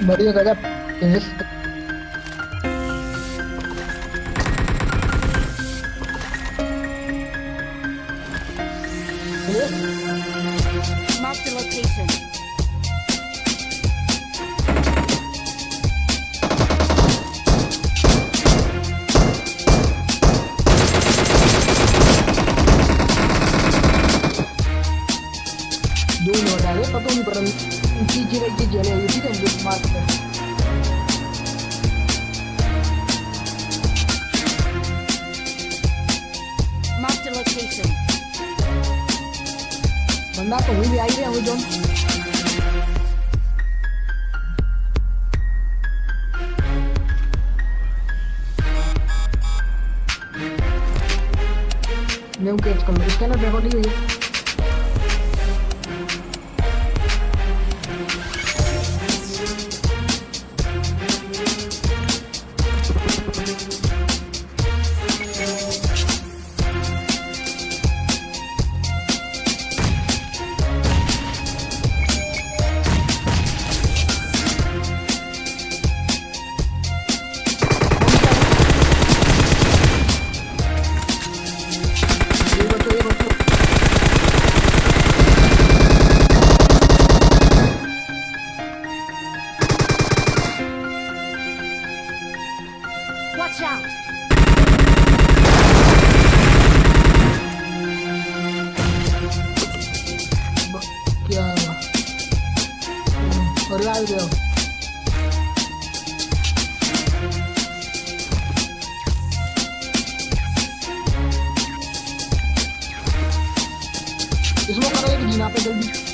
बढ़िया गजब finish. Mark the location. दो नोट आ गए पता नहीं पर चीज रही जले हुई थी ना जो मार्क पे Mark the location. बंदा तो हुई भी आई रहे हुई जोन। मैं उनके कैच कर लूँ इसके ना रिकॉर्ड नहीं हुई है। Watch out! क्या और लाइव दे इसमें करो एक जीना पे जल्दी।